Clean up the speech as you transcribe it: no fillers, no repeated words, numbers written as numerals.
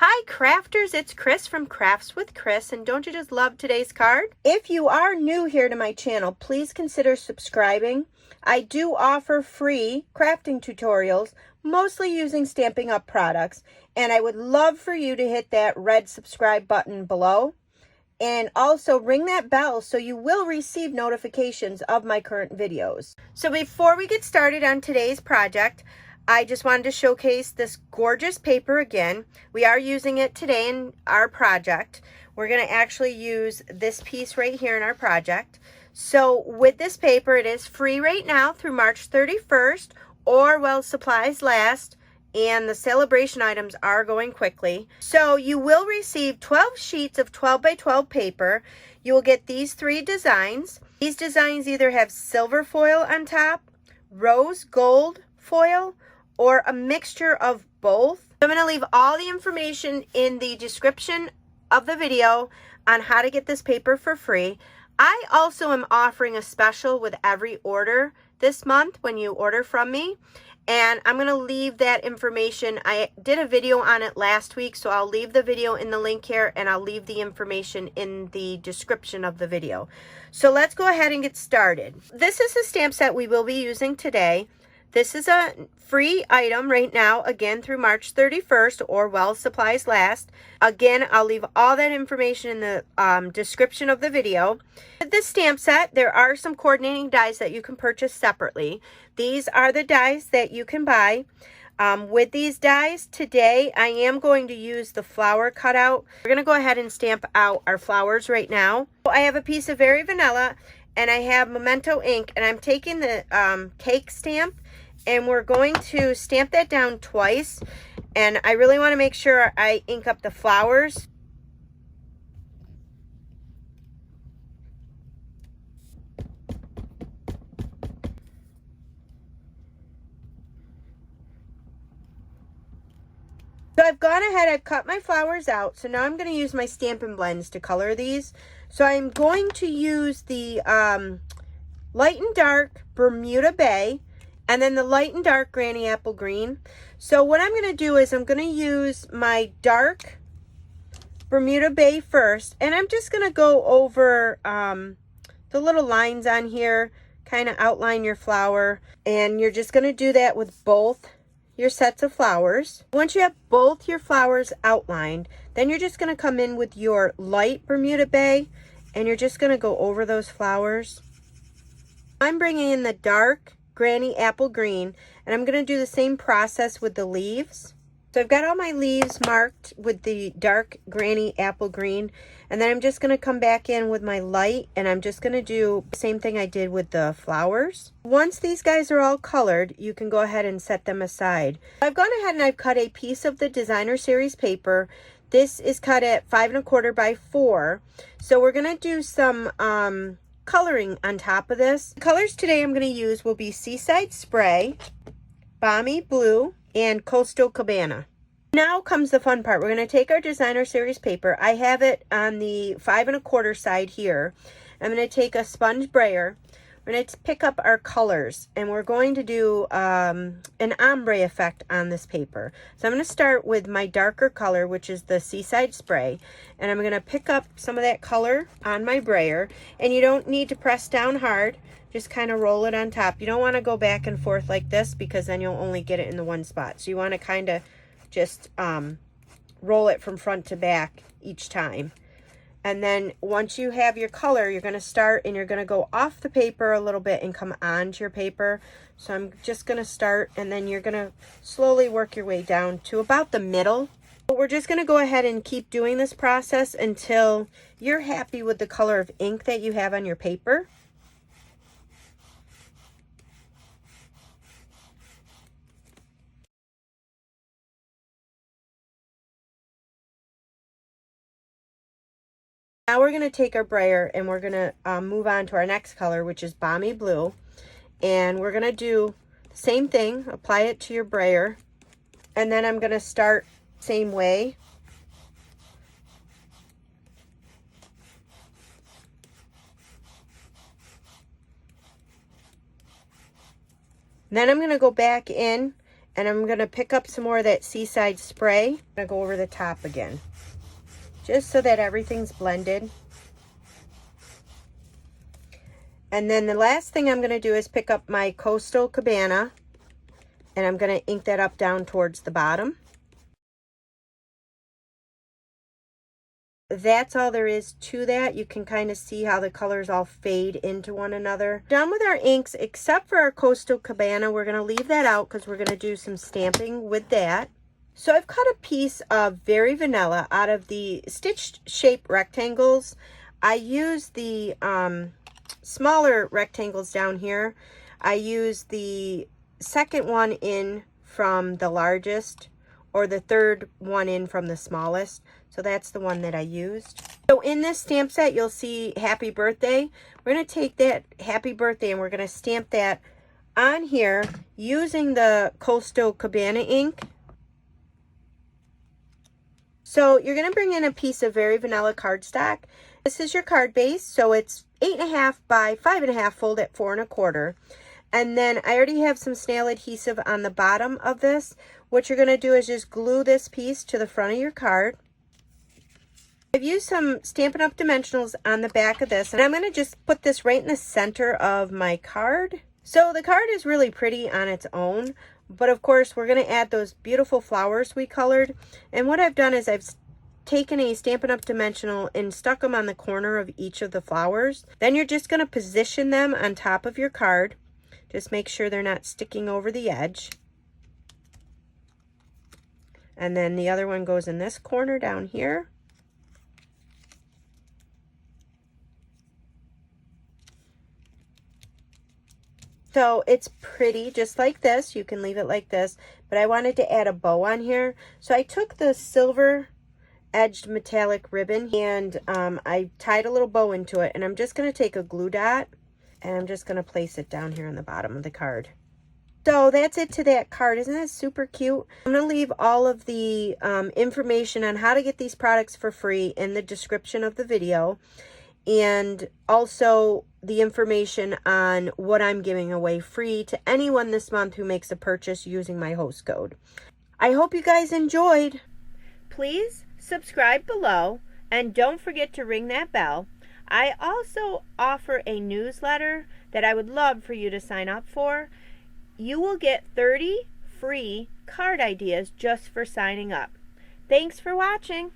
Hi crafters, it's Chris from Crafts with Chris, and don't you just love today's card? If you are new here to my channel, please consider subscribing. I do offer free crafting tutorials, mostly using Stampin' Up products, and I would love for you to hit that red subscribe button below. And also ring that bell so you will receive notifications of my current videos. So before we get started on today's project, I just wanted to showcase this gorgeous paper again. We are using it today in our project. We're going to actually use this piece right here in our project. So with this paper, it is free right now through March 31st or while supplies last. And the Sale-A-Bration items are going quickly. So you will receive 12 sheets of 12 by 12 paper. You will get these 3 designs. These designs either have silver foil on top, rose gold foil, or a mixture of both. I'm going to leave all the information in the description of the video on how to get this paper for free. I also am offering a special with every order this month when you order from me. And I'm going to leave that information. I did a video on it last week, so I'll leave the video in the link here, and I'll leave the information in the description of the video. So let's go ahead and get started. This is the stamp set we will be using today. This is a free item right now, again, through March 31st or while supplies last. Again, I'll leave all that information in the description of the video. With this stamp set, there are some coordinating dies that you can purchase separately. These are the dies that you can buy. With these dies, today I am going to use the flower cutout. We're going to go ahead and stamp out our flowers right now. I have a piece of Very Vanilla, and I have Memento ink, and I'm taking the cake stamp, and we're going to stamp that down twice. And I really want to make sure I ink up the flowers. So I've gone ahead, I've cut my flowers out. So now I'm going to use my Stampin' Blends to color these. So I'm going to use the light and dark Bermuda Bay, and then the light and dark Granny Apple Green. So what I'm going to do is I'm going to use my dark Bermuda Bay first, and I'm just going to go over the little lines on here, kind of outline your flower, and you're just going to do that with both your sets of flowers. Once you have both your flowers outlined, then you're just going to come in with your light Bermuda Bay, and you're just going to go over those flowers. I'm bringing in the dark Granny Apple Green, and I'm going to do the same process with the leaves. So I've got all my leaves marked with the dark Granny Apple Green, and then I'm just going to come back in with my light, and I'm just going to do the same thing I did with the flowers. Once these guys are all colored, you can go ahead and set them aside. I've gone ahead and I've cut a piece of the Designer Series paper. This is cut at 5 1/4 by 4. So we're going to do some coloring on top of this. The colors today I'm going to use will be Seaside Spray, Balmy Blue, and Coastal Cabana. Now comes the fun part. We're going to take our Designer Series paper. I have it on the 5 1/4 side here. I'm going to take a sponge brayer. We're going to pick up our colors, and we're going to do an ombre effect on this paper. So I'm going to start with my darker color, which is the Seaside Spray, and I'm going to pick up some of that color on my brayer, and you don't need to press down hard. Just kind of roll it on top. You don't want to go back and forth like this, because then you'll only get it in the one spot. So you want to kind of just roll it from front to back each time. And then once you have your color, you're going to start, and you're going to go off the paper a little bit and come onto your paper. So I'm just going to start, and then you're going to slowly work your way down to about the middle. But we're just going to go ahead and keep doing this process until you're happy with the color of ink that you have on your paper. Now we're going to take our brayer, and we're going to move on to our next color, which is Balmy Blue. And we're going to do the same thing, apply it to your brayer. And then I'm going to start same way. Then I'm going to go back in And I'm going to pick up some more of that Seaside spray. I'm going to go over the top again, just so that everything's blended. And then the last thing I'm going to do is pick up my Coastal Cabana, and I'm going to ink that up down towards the bottom. That's all there is to that. You can kind of see how the colors all fade into one another. Done with our inks, except for our Coastal Cabana. We're going to leave that out because we're going to do some stamping with that. So I've cut a piece of Very Vanilla out of the stitched shape rectangles. I use the smaller rectangles down here. I use the second one in from the largest, or the third one in from the smallest. So that's the one that I used. So in this stamp set, you'll see Happy Birthday. We're going to take that Happy Birthday and we're going to stamp that on here using the Coastal Cabana ink. So you're going to bring in a piece of Very Vanilla cardstock. This is your card base, so it's 8.5 by 5.5, fold at 4 1/4. And then I already have some snail adhesive on the bottom of this. What you're going to do is just glue this piece to the front of your card. I've used some Stampin' Up! Dimensionals on the back of this, and I'm going to just put this right in the center of my card. So the card is really pretty on its own, but of course we're going to add those beautiful flowers we colored. And what I've done is I've taken a Stampin' Up! Dimensional and stuck them on the corner of each of the flowers. Then you're just going to position them on top of your card. Just make sure they're not sticking over the edge. And then the other one goes in this corner down here. So it's pretty just like this. You can leave it like this, but I wanted to add a bow on here. So I took the silver edged metallic ribbon and I tied a little bow into it, and I'm just going to take a glue dot and I'm just going to place it down here on the bottom of the card. So that's it to that card. Isn't that super cute? I'm going to leave all of the information on how to get these products for free in the description of the video, and also the information on what I'm giving away free to anyone this month who makes a purchase using my host code. I hope you guys enjoyed. Please subscribe below and don't forget to ring that bell. I also offer a newsletter that I would love for you to sign up for. You will get 30 free card ideas just for signing up. Thanks for watching.